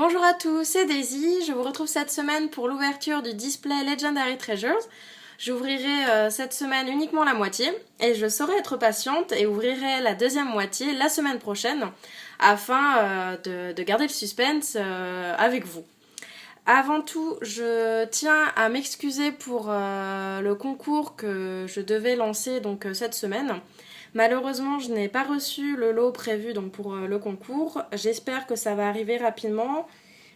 Bonjour à tous, c'est Daisy, je vous retrouve cette semaine pour l'ouverture du display Legendary Treasures. J'ouvrirai cette semaine uniquement la moitié et je saurai être patiente et ouvrirai la deuxième moitié la semaine prochaine afin de garder le suspense avec vous. Avant tout, je tiens à m'excuser pour le concours que je devais lancer cette semaine. Malheureusement, je n'ai pas reçu le lot prévu pour le concours. J'espère que ça va arriver rapidement.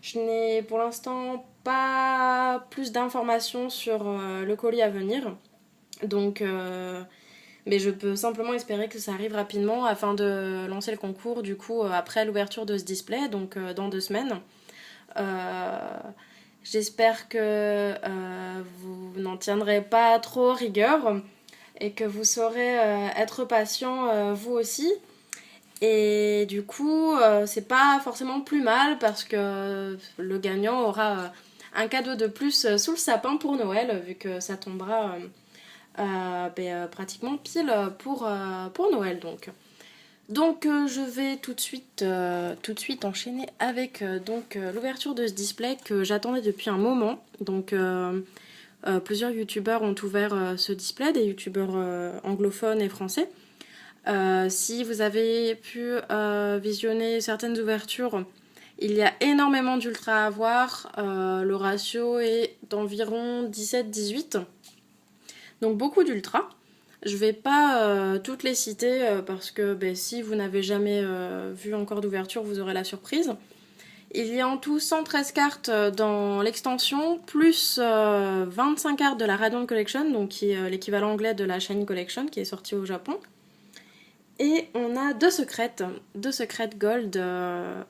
Je n'ai pour l'instant pas plus d'informations sur le colis à venir. Mais je peux simplement espérer que ça arrive rapidement afin de lancer le concours après l'ouverture de ce display, dans 2 semaines. J'espère que vous n'en tiendrez pas trop rigueur et que vous saurez être patient vous aussi. Et du coup, c'est pas forcément plus mal parce que le gagnant aura un cadeau de plus sous le sapin pour Noël, vu que ça tombera pratiquement pile pour Noël. Donc je vais tout de suite enchaîner avec l'ouverture de ce display que j'attendais depuis un moment. Plusieurs youtubeurs ont ouvert ce display, des youtubeurs anglophones et français. Si vous avez pu visionner certaines ouvertures, il y a énormément d'ultra à avoir. Le ratio est d'environ 17-18. Donc beaucoup d'ultra. Je vais pas toutes les citer parce que si vous n'avez jamais vu encore d'ouverture, vous aurez la surprise. Il y a en tout 113 cartes dans l'extension, plus 25 cartes de la Radiant Collection, donc qui est l'équivalent anglais de la Shiny Collection, qui est sortie au Japon. Et on a deux secrètes gold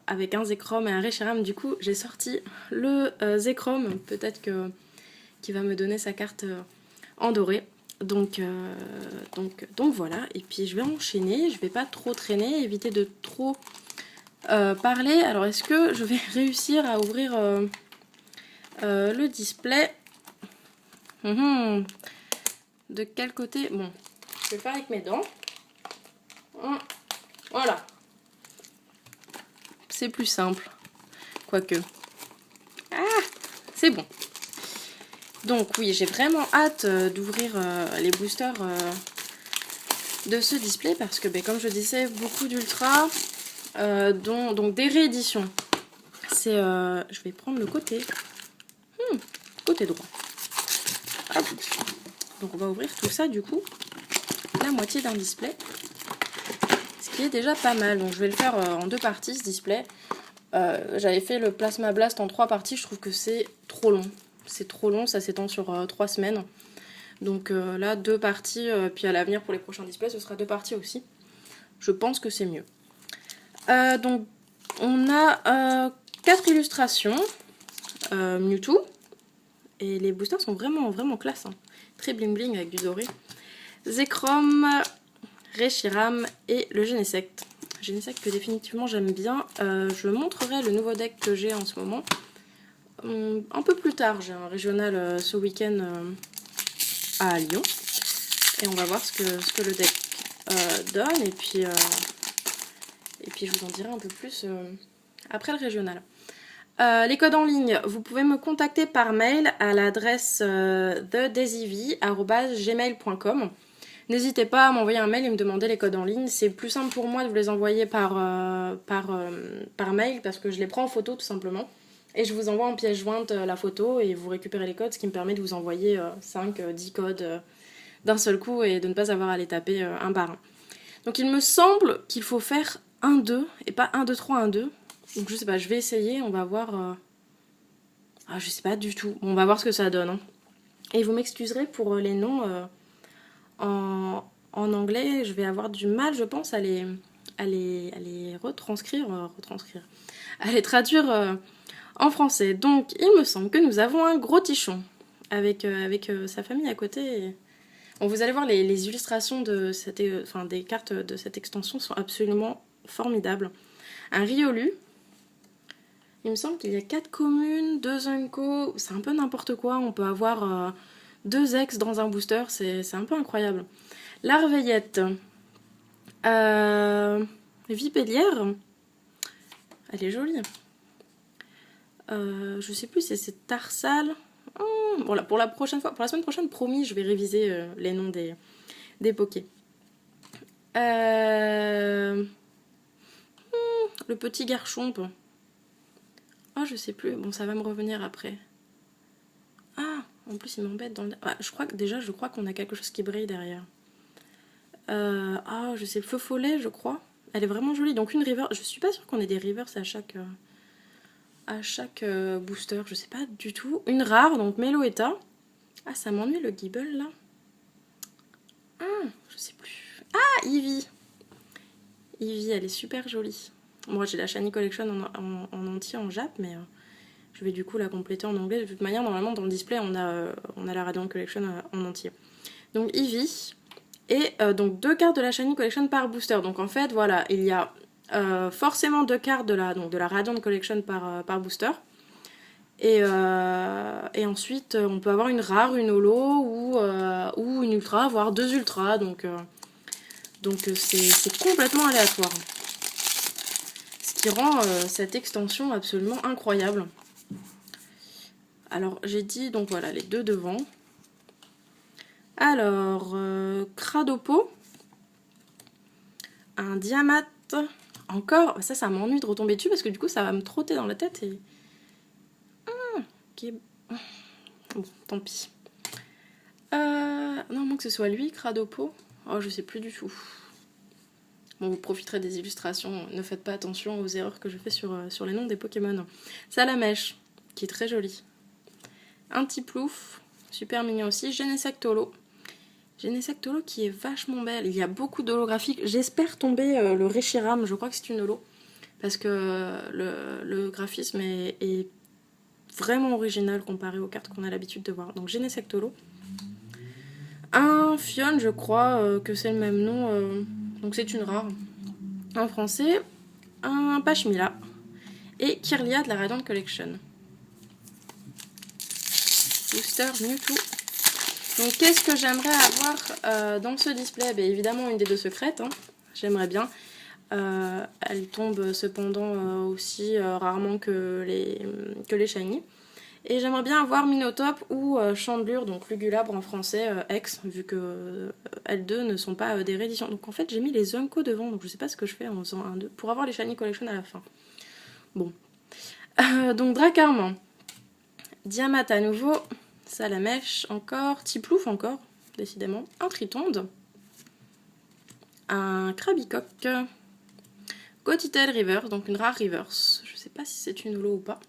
avec un Zekrom et un Reshiram. Du coup, j'ai sorti le Zekrom, peut-être qu'il va me donner sa carte en doré. Donc voilà, et puis je vais enchaîner, je vais pas trop traîner, éviter de trop parler. Alors est-ce que je vais réussir à ouvrir le display? De quel côté? Bon, je vais le faire avec mes dents. Voilà. C'est plus simple. Quoique. Ah, c'est bon. Donc oui, j'ai vraiment hâte d'ouvrir les boosters de ce display parce que comme je disais, beaucoup d'ultra, donc des rééditions. Je vais prendre le côté droit. Hop. Donc on va ouvrir tout ça du coup, la moitié d'un display. Ce qui est déjà pas mal. Donc je vais le faire en 2 parties ce display. J'avais fait le Plasma Blast en 3 parties, je trouve que c'est trop long. C'est trop long, ça s'étend sur 3 semaines. Donc là, 2 parties, puis à l'avenir pour les prochains displays, ce sera 2 parties aussi. Je pense que c'est mieux. Donc on a 4 illustrations Mewtwo. Et les boosters sont vraiment classe. Très bling bling avec du doré. Zekrom, Reshiram et le Genesect. Genesect que définitivement j'aime bien. Je montrerai le nouveau deck que j'ai en ce moment. Un peu plus tard, j'ai un régional ce week-end à Lyon. Et on va voir ce que le deck donne. Et puis je vous en dirai un peu plus après le régional. Les codes en ligne, vous pouvez me contacter par mail à l'adresse thedaisyv@gmail.com. N'hésitez pas à m'envoyer un mail et me demander les codes en ligne. C'est plus simple pour moi de vous les envoyer par mail parce que je les prends en photo tout simplement. Et je vous envoie en pièce jointe la photo et vous récupérez les codes, ce qui me permet de vous envoyer 5-10 codes d'un seul coup et de ne pas avoir à les taper un par un. Donc il me semble qu'il faut faire 1-2 et pas 1-2-3-1-2. Donc je sais pas, je vais essayer, on va voir... je sais pas du tout. Bon, on va voir ce que ça donne. Et vous m'excuserez pour les noms en anglais, je vais avoir du mal, je pense, à les retranscrire, à les traduire en français. Donc il me semble que nous avons un gros tichon avec sa famille à côté. Bon, vous allez voir, les illustrations des cartes de cette extension sont absolument formidables. Un Riolu. Il me semble qu'il y a 4 communes, 2 Unco, c'est un peu n'importe quoi. On peut avoir 2 ex dans un booster, c'est un peu incroyable. Larveillette. Vipélière. Elle est jolie. Je sais plus si c'est Tarsal. Bon, là, pour la prochaine fois, pour la semaine prochaine, promis, je vais réviser les noms des pokés. Le petit garchomp. Oh, je sais plus. Bon, ça va me revenir après. Ah, en plus, il m'embête dans le... Ah, je crois qu'on a quelque chose qui brille derrière. Je sais, feu follet, je crois. Elle est vraiment jolie. Donc une river. Je suis pas sûre qu'on ait des rivers à chaque booster. Je sais pas du tout. Une rare, donc Meloetta. Ah, ça m'ennuie le Gibble là. Je sais plus. Ah, Eevee. Eevee, elle est super jolie. Moi, j'ai la Shiny Collection en entier en Jap, mais je vais du coup la compléter en anglais. De toute manière, normalement, dans le display, on a la Radiant Collection en entier. Donc Eevee. Et donc 2 cartes de la Shiny Collection par booster. Donc en fait, voilà, il y a forcément 2 cartes de la Radiant Collection par booster. Et ensuite, on peut avoir une rare, une holo ou une ultra, voire 2 ultras. Donc c'est complètement aléatoire. Ce qui rend cette extension absolument incroyable. Alors, j'ai dit, donc voilà, les 2 devant. Alors, Cradopo. Un Diamate. Encore, ça m'ennuie de retomber dessus parce que du coup, ça va me trotter dans la tête et... Okay. Bon, tant pis. Non, moins que ce soit lui, Cradopo. Oh, je sais plus du tout. Bon, vous profiterez des illustrations. Ne faites pas attention aux erreurs que je fais sur les noms des Pokémon. Salamèche, qui est très jolie. Un petit plouf, super mignon aussi. Genesectolo. Genesectolo qui est vachement belle. Il y a beaucoup d'holographiques. J'espère tomber le Reshiram. Je crois que c'est une holo. Parce que le graphisme est vraiment original comparé aux cartes qu'on a l'habitude de voir. Donc Genesectolo. Un Fion, je crois que c'est le même nom. Donc c'est une rare. En français. Un Pachmila. Et Kirlia de la Radiant Collection. Booster Mewtwo. Donc qu'est-ce que j'aimerais avoir dans ce display? Évidemment une des 2 secrètes. J'aimerais bien. Elle tombe cependant aussi rarement que les shiny. Et j'aimerais bien avoir Minotop ou Chandelure, donc Lugulabre en français, X, vu que L2 ne sont pas des rééditions. Donc en fait j'ai mis les Zunko devant, donc je sais pas ce que je fais en faisant un 2 pour avoir les Shiny Collection à la fin. Bon. Donc Dracarman. Diamate à nouveau. Salamèche encore. Tiplouf encore, décidément. Un Tritonde. Un Krabicoque. Gotitel Reverse, donc une rare Reverse. Je sais pas si c'est une holo ou pas.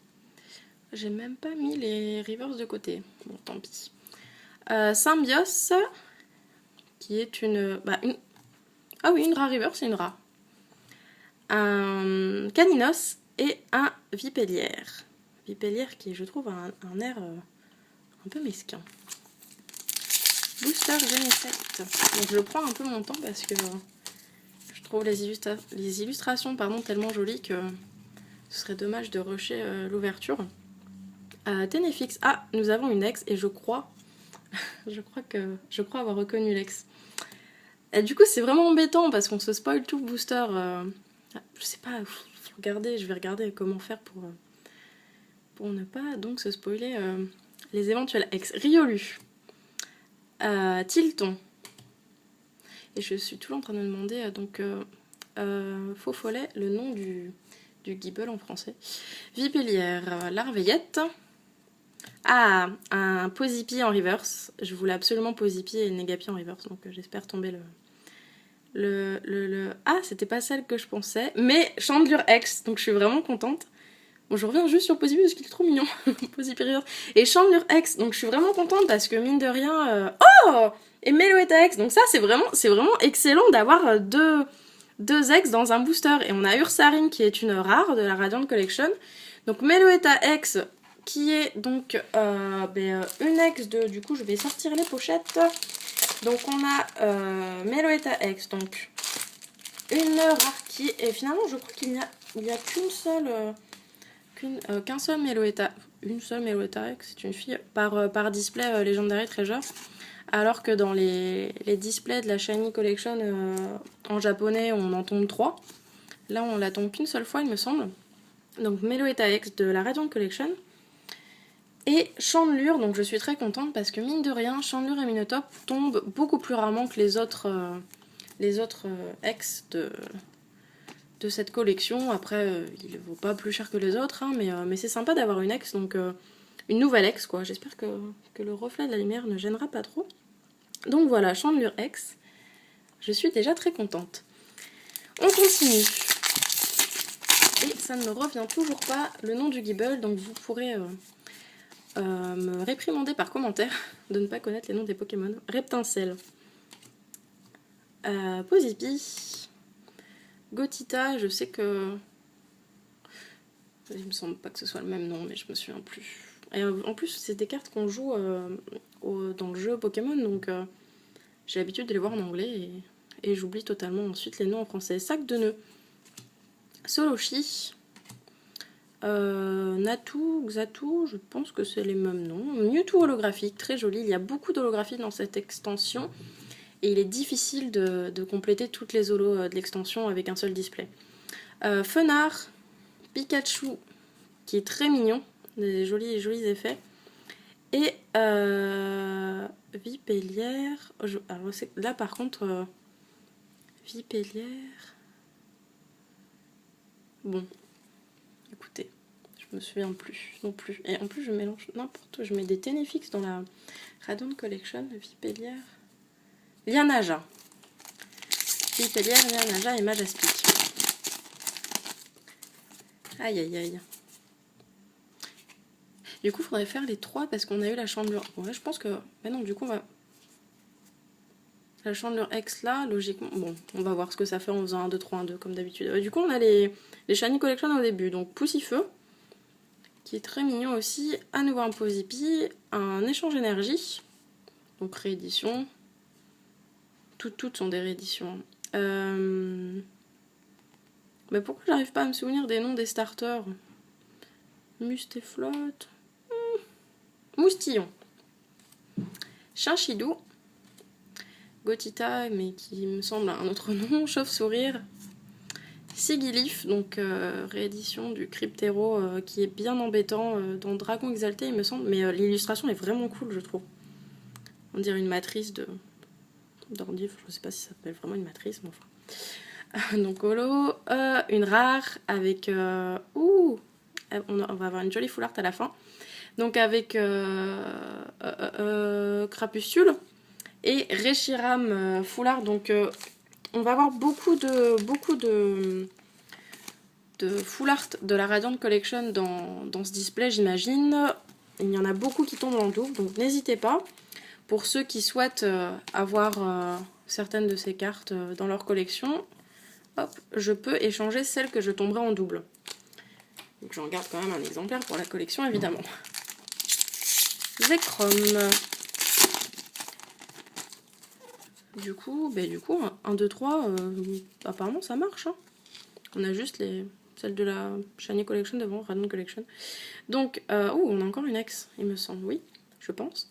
J'ai même pas mis les reverse de côté. Bon, tant pis. Symbios, qui est une... Ah oui, une rare reverse, c'est une rare. Un Caninos et un Vipellière. Vipellière qui, je trouve, a un air un peu mesquin. Booster Genesect. Donc je prends un peu mon temps parce que je trouve les illustrations tellement jolies que ce serait dommage de rusher l'ouverture. Ténéfix. Ah, nous avons une ex et je crois avoir reconnu l'ex. Et du coup, c'est vraiment embêtant parce qu'on se spoil tout le booster. Je sais pas, je vais regarder comment faire pour ne pas donc se spoiler les éventuels ex. Riolu. Tilton. Et je suis toujours en train de me demander faux follet, le nom du Gibble en français. Vipellière. Larveillette. Ah, un Posipi en reverse. Je voulais absolument Posipi et Negapi en reverse, donc j'espère tomber Ah, c'était pas celle que je pensais, mais Chandelure X, donc je suis vraiment contente. Bon, je reviens juste sur Posipi parce qu'il est trop mignon. Posipi reverse. Et Chandelure X, donc je suis vraiment contente parce que mine de rien... Oh, et Meloetta X, donc ça c'est vraiment excellent d'avoir deux X dans un booster. Et on a Ursaring qui est une rare de la Radiant Collection. Donc Meloetta X... qui est donc une ex de... Du coup, je vais sortir les pochettes. Donc, on a Meloetta X, donc une rare qui... Et finalement, je crois qu'il n'y a qu'un seul Meloetta. Une seule Meloetta X, c'est une fille, par display Legendary Treasure. Alors que dans les displays de la Shiny Collection en japonais, on en tombe 3. Là, on la tombe qu'une seule fois, il me semble. Donc Meloetta X de la Radiant Collection. Et Chandelure, donc je suis très contente parce que mine de rien, Chandelure et Minotop tombent beaucoup plus rarement que les autres ex de cette collection. Après, il ne vaut pas plus cher que les autres, hein, mais c'est sympa d'avoir une ex, donc une nouvelle ex quoi. J'espère que le reflet de la lumière ne gênera pas trop. Donc voilà, Chandelure X, je suis déjà très contente. On continue. Et ça ne me revient toujours pas le nom du Gibble, donc vous pourrez me réprimander par commentaire de ne pas connaître les noms des Pokémon. Reptincelle, Posipi, Gothita, je sais que... Il me semble pas que ce soit le même nom, mais je me souviens plus. Et en plus, c'est des cartes qu'on joue dans le jeu Pokémon, donc j'ai l'habitude de les voir en anglais et j'oublie totalement ensuite les noms en français. Sac de nœuds, Solochi, Natu, Xatu, je pense que c'est les mêmes noms. Mewtwo holographique, très joli. Il y a beaucoup d'holographies dans cette extension et il est difficile de compléter toutes les holos de l'extension avec un seul display. Fenard, Pikachu, qui est très mignon, des jolis effets. Et Vipellière. Alors là par contre, Vipellière. Bon, écoutez. Je me souviens plus non plus. Et en plus, je mélange n'importe où. Je mets des Ténéfix dans la Radiant Collection. Vipellière. Lianaja. Vipellière, Lianaja et Majaspic. Aïe aïe aïe. Du coup, il faudrait faire les 3 parce qu'on a eu la Chandelure. Ouais, je pense que. Mais non, du coup, on va. La Chandelure X là, logiquement. Bon, on va voir ce que ça fait en faisant 1, 2, 3, 1, 2 comme d'habitude. Du coup, on a les Shiny Collection au début. Donc, Poussifeu, qui est très mignon aussi. À nouveau un Posipi, un échange énergie, donc réédition. Toutes sont des rééditions. Mais pourquoi j'arrive pas à me souvenir des noms des starters? Mustéflotte. Moustillon. Chinchidou. Gothita, mais qui me semble un autre nom. Chauve-sourire. Sigilif, donc réédition du Cryptero qui est bien embêtant dans Dragon Exalté, il me semble. Mais l'illustration est vraiment cool, je trouve. On dirait une matrice d'Ordif, je sais pas si ça s'appelle vraiment une matrice, mais enfin. Donc holo, une rare avec... on va avoir une jolie full art à la fin. Donc avec Crapustule et Reshiram full art. Donc on va avoir beaucoup de full art de la Radiant Collection dans ce display, j'imagine. Il y en a beaucoup qui tombent en double, donc n'hésitez pas. Pour ceux qui souhaitent avoir certaines de ces cartes dans leur collection, hop, je peux échanger celles que je tomberai en double. Donc j'en garde quand même un exemplaire pour la collection, évidemment. Zekrom. Du coup, 1, 2, 3, apparemment ça marche. Hein. On a juste celles de la Shiny Collection devant, Radiant Collection. Donc, on a encore une ex, il me semble, oui, je pense.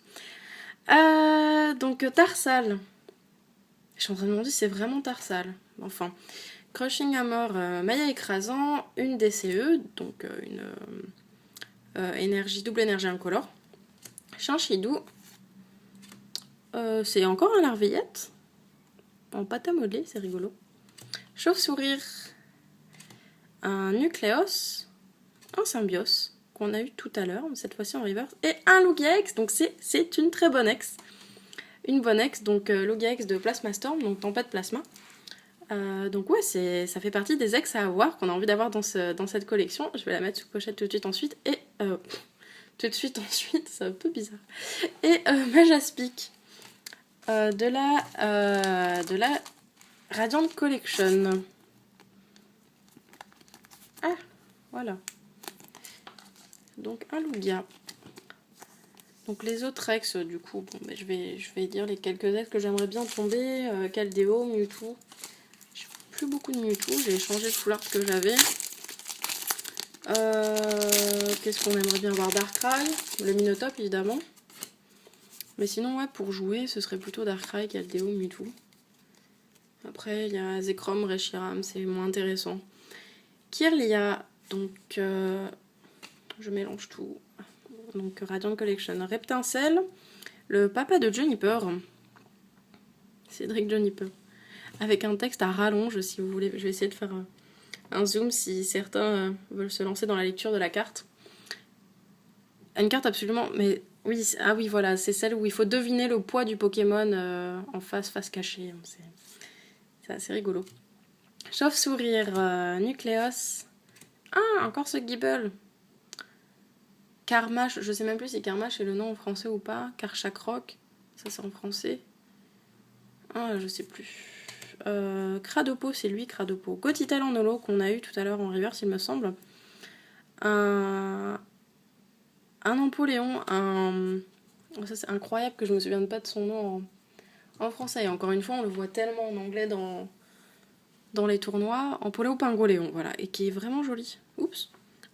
Donc, Tarsal. Je suis en train de me demander si c'est vraiment Tarsal. Enfin, Crushing Hammer, Mailla écrasant, une DCE, donc une double énergie incolore. Chinchidou. C'est encore un larvillette. En pâte à modeler, c'est rigolo. Chauve-sourire. Un Nucléos. Un Symbios qu'on a eu tout à l'heure, cette fois-ci en reverse. Et un Lugia-X, donc c'est une très bonne ex. Une bonne ex, donc Lugia-X de Plasma Storm, donc Tempête Plasma. Donc ouais, ça fait partie des ex à avoir, qu'on a envie d'avoir dans cette collection. Je vais la mettre sous pochette tout de suite ensuite. Et c'est un peu bizarre. Et Majaspic de la Radiant Collection. Ah, voilà. Donc un Lugia. Donc les autres ex, du coup, bon, ben, je vais dire les quelques ex que j'aimerais bien tomber. Caldeo, Mewtwo. J'ai plus beaucoup de Mewtwo, j'ai changé le full art que j'avais. Qu'est-ce qu'on aimerait bien voir? Darkrai, le Minotop évidemment. Mais sinon, ouais, pour jouer, ce serait plutôt Darkrai, Caldeo, Mewtwo. Après, il y a Zekrom, Reshiram, c'est moins intéressant. Kirlia, Donc je mélange tout. Donc Radiant Collection, Reptincelle, le papa de Juniper, Cédric Juniper, avec un texte à rallonge si vous voulez. Je vais essayer de faire un zoom si certains veulent se lancer dans la lecture de la carte. Une carte absolument, mais oui, ah oui voilà, c'est celle où il faut deviner le poids du Pokémon en face cachée. C'est assez rigolo. Chauve-sourire, Nucléos. Ah, encore ce Gibble. Karmash, je sais même plus si Karmash est le nom en français ou pas. Karchakroc, ça c'est en français. Ah, je sais plus. Cradopo, c'est lui, Cradopo. Gotitel en holo qu'on a eu tout à l'heure en reverse, il me semble. Un Empoléon, ça c'est incroyable que je me souvienne pas de son nom en français. Et encore une fois, on le voit tellement en anglais dans les tournois. Empoléon Pingoléon, voilà, et qui est vraiment joli. Oups.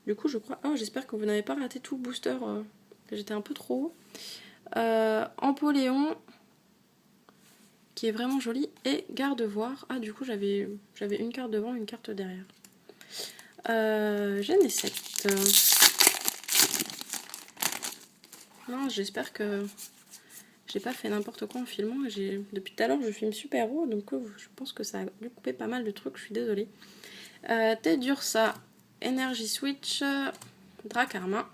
Du coup, je crois. Oh, j'espère que vous n'avez pas raté tout le booster. J'étais un peu trop haut. Empoléon, qui est vraiment joli. Et Gardevoir. Ah, du coup, j'avais une carte devant, une carte derrière. Genesect. Non, j'espère que j'ai pas fait n'importe quoi en filmant. Depuis tout à l'heure, je filme super haut, donc je pense que ça a dû couper pas mal de trucs. Je suis désolée. Tedursa, Energy Switch, Dracarmin,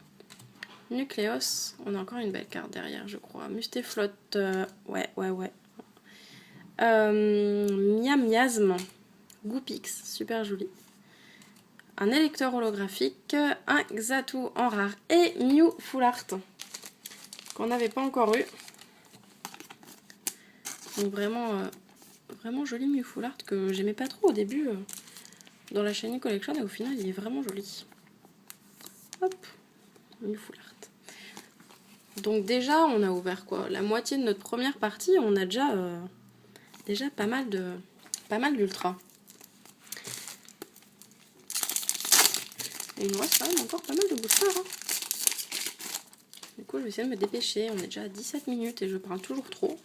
Nucléos. On a encore une belle carte derrière, je crois. Mustéflotte, ouais. Miam Miasme, Goopix, super joli. Un électeur holographique, un Xatu en rare et Mew Full Art qu'on n'avait pas encore eu. Donc vraiment joli Mew Full Art que j'aimais pas trop au début dans la Shiny Collection et au final il est vraiment joli. Hop, Mew Full Art. Donc déjà on a ouvert quoi, la moitié de notre première partie, on a déjà pas mal d'ultra. Et il nous reste quand même encore pas mal de boosters. Hein. Du coup, je vais essayer de me dépêcher. On est déjà à 17 minutes et je parle toujours trop.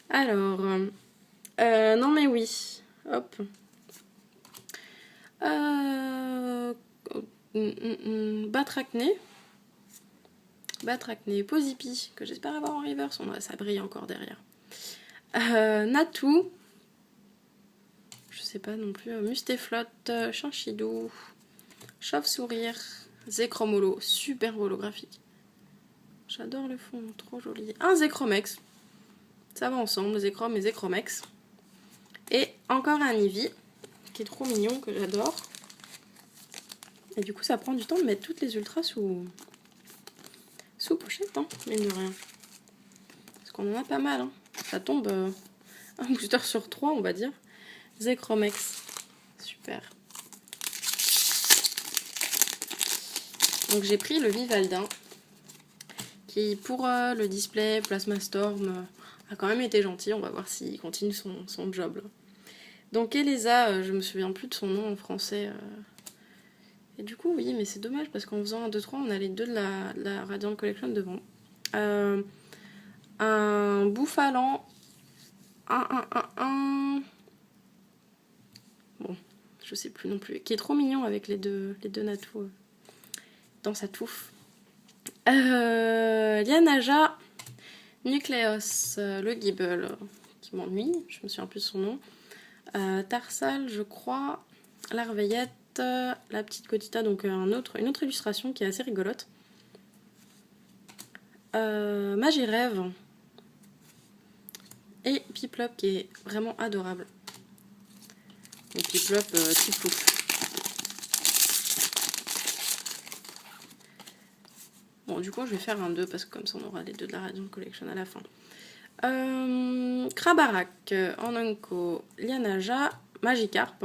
Alors, non mais oui. Hop. Batracné. Posipi, que j'espère avoir en reverse. Ça brille encore derrière. Natou. Je sais pas non plus. Mustéflotte, Chinchidou. Chauve-sourire, Zéchromolo, super holographique. J'adore le fond, trop joli. Un Zéchromex, ça va ensemble, Zéchrom et Zéchromex. Et encore un Eevee, qui est trop mignon, que j'adore. Et du coup, ça prend du temps de mettre toutes les ultras sous pochette, hein, mine de rien. Parce qu'on en a pas mal, hein. Ça tombe un booster sur 3, on va dire. Zéchromex, super. Donc j'ai pris le Vivaldin, qui pour le display Plasma Storm a quand même été gentil. On va voir s'il continue son job. Là. Donc Elisa, je me souviens plus de son nom en français. Et du coup, oui, mais c'est dommage parce qu'en faisant 1, 2, 3, on a les deux de la Radiant Collection devant. Un Bouffalant. Bon, je sais plus non plus. Qui est trop mignon avec les deux Natou dans sa touffe. Lianaja, Nucléos, le Gibble, qui m'ennuie, je me souviens plus de son nom. Tarsal, je crois. Larveillette, la petite Cotita, donc une autre illustration qui est assez rigolote. Magirève. Et Piplup qui est vraiment adorable. Donc Piplup, Tipou. Bon, du coup, je vais faire un 2 parce que comme ça, on aura les deux de la Radiant Collection à la fin. Krabarak, en Unco, Lianaja, Magikarp.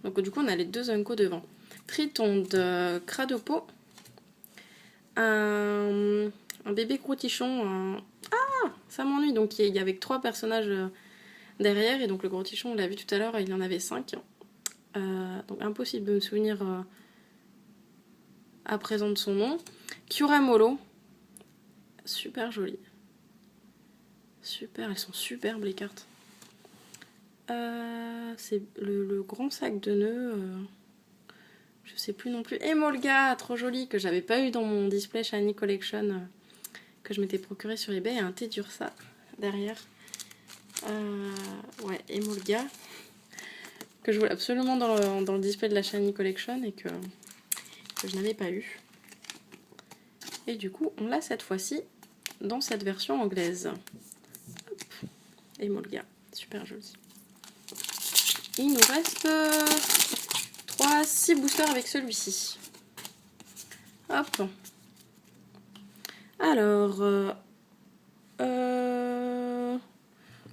Donc, du coup, on a les deux Unco devant. Tritonde, Cradopo. Un bébé Grotichon. Ah, ça m'ennuie. Donc, il y avait 3 personnages derrière. Et donc, le Grotichon, on l'a vu tout à l'heure, il y en avait 5. Donc, impossible de me souvenir à présent de son nom. Curamolo. Super joli. Super, elles sont superbes les cartes. C'est le grand sac de nœuds. Je sais plus non plus. Emolga, trop joli, que j'avais pas eu dans mon display Shiny Collection que je m'étais procuré sur eBay. Et un thé d'Ursa derrière. Ouais, Emolga. Que je voulais absolument dans le display de la Shiny Collection et que je n'avais pas eu. Et du coup, on l'a cette fois-ci dans cette version anglaise. Hop. Emolga, super joli. Il nous reste 6 boosters avec celui-ci. Hop. Alors,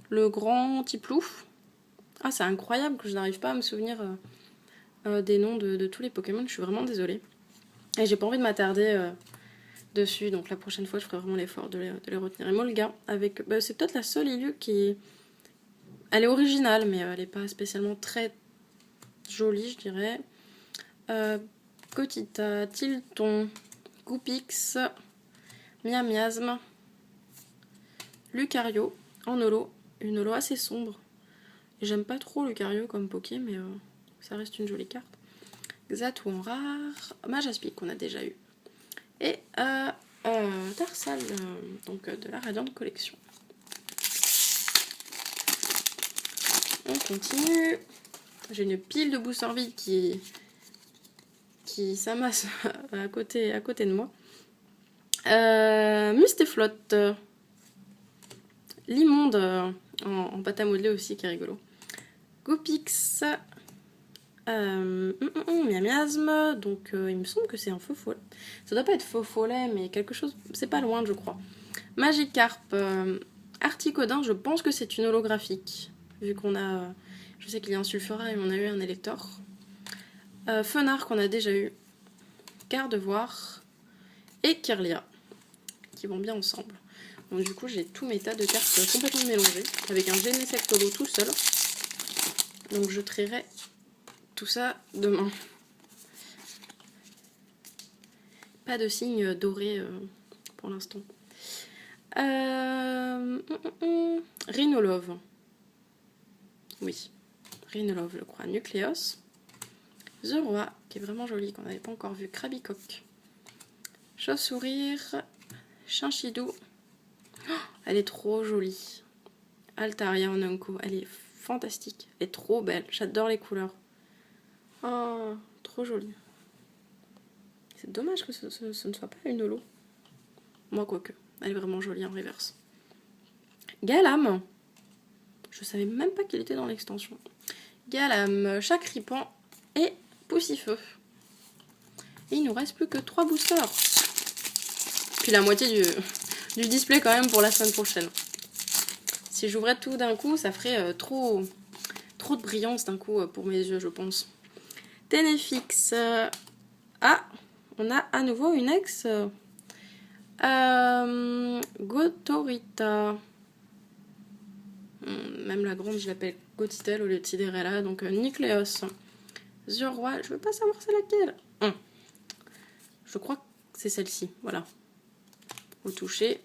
le grand Tiplouf. Ah, c'est incroyable que je n'arrive pas à me souvenir des noms de tous les Pokémon. Je suis vraiment désolée. Et j'ai pas envie de m'attarder dessus. Donc la prochaine fois, je ferai vraiment l'effort de les retenir. Emolga, avec... Bah, c'est peut-être la seule Ilu qui... Elle est originale, mais elle n'est pas spécialement très jolie, je dirais. Cotita, Tilton, Goupix, Miamiasme, Lucario, en holo. Une holo assez sombre. J'aime pas trop Lucario comme Poké, mais ça reste une jolie carte. Xatu en rare, Majaspic qu'on a déjà eu. Et Tarsal, donc de la Radiant Collection. On continue. J'ai une pile de boosters vides qui s'amasse à côté de moi. Mustéflotte. L'immonde en pâte à modeler aussi qui est rigolo. Gopix. Miamiasme. Donc il me semble que c'est un faux follet. Ça doit pas être faux follet, mais quelque chose. C'est pas loin, je crois. Magikarp. Articodin, je pense que c'est une holographique. Vu qu'on a. Je sais qu'il y a un Sulfura et on a eu un Elector. Fenard qu'on a déjà eu. Gardevoir. Et Kirlia. Qui vont bien ensemble. Donc du coup j'ai tous mes tas de cartes complètement mélangées. Avec un Genesectolo tout seul. Donc je trierai tout ça demain. Pas de signe doré pour l'instant. Rhinolove. Oui, Rhinolove, je crois. Nucléos. The Roi, qui est vraiment joli, qu'on n'avait pas encore vu. Krabicoque. Chauve-sourire. Chinchidou. Oh, elle est trop jolie. Altaria en Unco. Elle est fantastique. Elle est trop belle. J'adore les couleurs. Oh, trop jolie. C'est dommage que ce ne soit pas une holo. Moi, quoique. Elle est vraiment jolie en reverse. Galam. Je savais même pas qu'il était dans l'extension. Galam, Chacripan et Poussifeu. Et il nous reste plus que 3 boosters. Puis la moitié du display quand même pour la semaine prochaine. Si j'ouvrais tout d'un coup, ça ferait trop de brillance d'un coup pour mes yeux, je pense. Ténéfix. Ah, on a à nouveau une ex. Gotorita. Même la grande, je l'appelle Gotitel au lieu de Tidérella. Donc Nucléos. The Roi, je veux pas savoir c'est laquelle. Je crois que c'est celle-ci, voilà. Au toucher,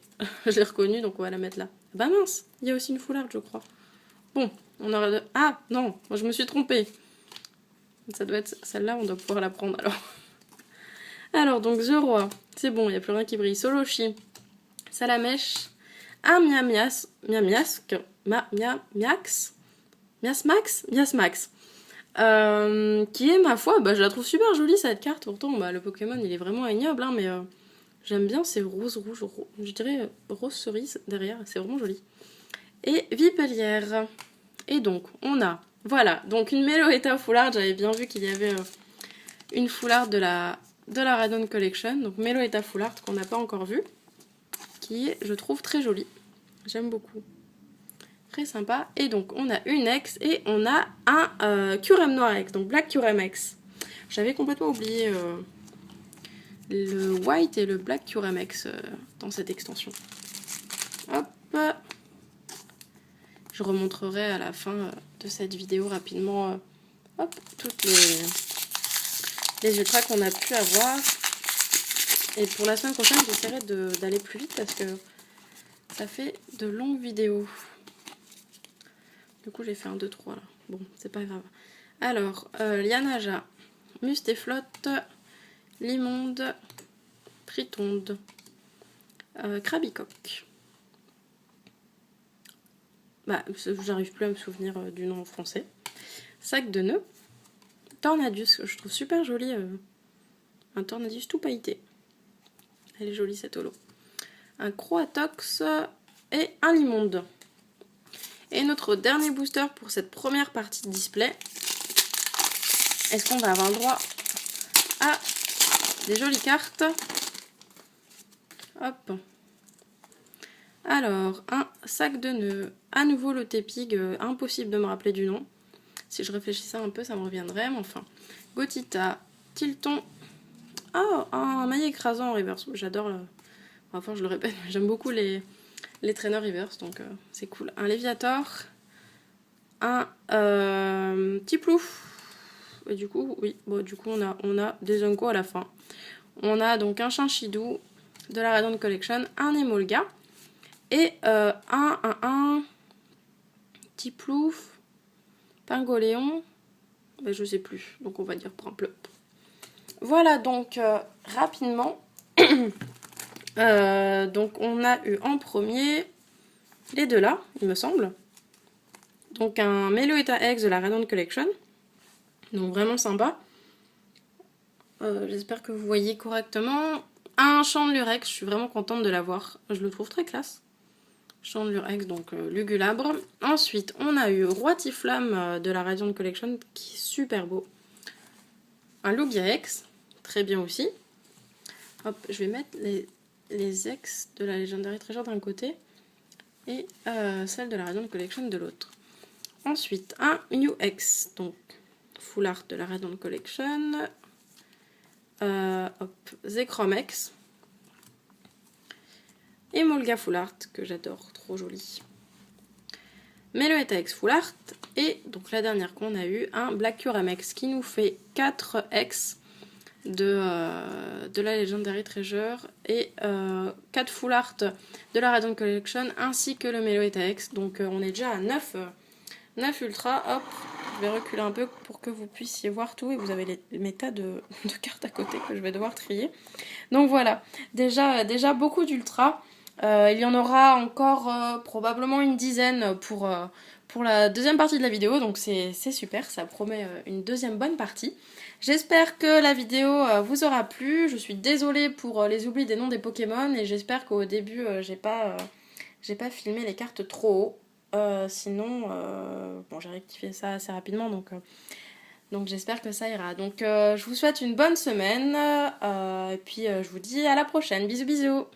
je l'ai reconnue, donc on va la mettre là. Bah mince, il y a aussi une foularde, je crois. Bon, on aura... Ah, non, moi je me suis trompée. Ça doit être celle-là, on doit pouvoir la prendre alors. Alors, donc The Roi, c'est bon, il n'y a plus rien qui brille. Solochi, Salamèche, un Miasmax, qui est, ma foi, bah, je la trouve super jolie cette carte. Pourtant, bah, le Pokémon, il est vraiment ignoble, hein, mais j'aime bien ces roses rouges, je dirais rose cerise derrière, c'est vraiment joli. Et Vipellière. Et donc, on a, voilà, donc une Meloetta Foulard, j'avais bien vu qu'il y avait une Foulard de la Radiant Collection, donc Meloetta Foulard qu'on n'a pas encore vue, qui est, je trouve, très jolie. J'aime beaucoup. Très sympa. Et donc, on a une ex et on a un Kyurem Noir X, donc Black Kyurem X. J'avais complètement oublié le White et le Black Kyurem X dans cette extension. Hop. Je remontrerai à la fin de cette vidéo rapidement hop, toutes les ultras qu'on a pu avoir. Et pour la semaine prochaine, j'essaierai d'aller plus vite parce que ça fait de longues vidéos. Du coup, j'ai fait un 2-3 là. Bon, c'est pas grave. Alors, Lianaja, Mustéflotte, Limonde, Tritonde, Crabicoque. Bah, j'arrive plus à me souvenir du nom en français. Sac de nœuds. Tornadus, que je trouve super joli. Un Tornadus tout pailleté. Elle est jolie cette holo. Un Croatox et un Limonde. Et notre dernier booster pour cette première partie de display. Est-ce qu'on va avoir le droit à des jolies cartes? Hop. Alors, un sac de nœuds. À nouveau le Tepig, impossible de me rappeler du nom. Si je réfléchissais un peu, ça me reviendrait, mais enfin. Gotita, Tilton. Oh, un maillet écrasant en reverse. J'adore. Enfin, je le répète, j'aime beaucoup les traîneurs reverse, donc c'est cool. Un Léviator. Un petit plouf. Et du coup, oui, bon, du coup, on a des Unco à la fin. On a donc un Chinchidou de la Radiant Collection, un Emolga et un petit plouf, Pingoléon, ben, je sais plus, donc on va dire Primplop. Voilà donc rapidement, donc on a eu en premier les deux là, il me semble. Donc un Meloetta X de la Radiant Collection, donc vraiment sympa. J'espère que vous voyez correctement. Un Chandelurex, je suis vraiment contente de l'avoir. Je le trouve très classe. Chandelurex, donc Lugulabre. Ensuite, on a eu Roi-Tiflamme de la Radiant Collection, qui est super beau. Un Lugia-X, très bien aussi. Hop, je vais mettre les ex de la Legendary Treasure d'un côté et celle de la Radiant Collection de l'autre. Ensuite, un Mew X, donc Full Art de la Radiant Collection. Zekromex. Emolga Full Art, que j'adore, trop joli. Meloetta X Full Art. Et donc la dernière qu'on a eu, un Black Curamex qui nous fait 4 X de la Legendary Treasure et 4 Full Art de la Radiant Collection ainsi que le Meloetta X. Donc on est déjà à 9 ultra. Hop, je vais reculer un peu pour que vous puissiez voir tout et vous avez mes tas de cartes à côté que je vais devoir trier. Donc voilà, déjà beaucoup d'ultra. Il y en aura encore probablement une dizaine pour la deuxième partie de la vidéo, donc c'est super, ça promet une deuxième bonne partie. J'espère que la vidéo vous aura plu, je suis désolée pour les oublis des noms des Pokémon et j'espère qu'au début j'ai pas filmé les cartes trop haut, sinon bon, j'ai rectifié ça assez rapidement donc j'espère que ça ira. Donc je vous souhaite une bonne semaine et puis je vous dis à la prochaine, bisous bisous.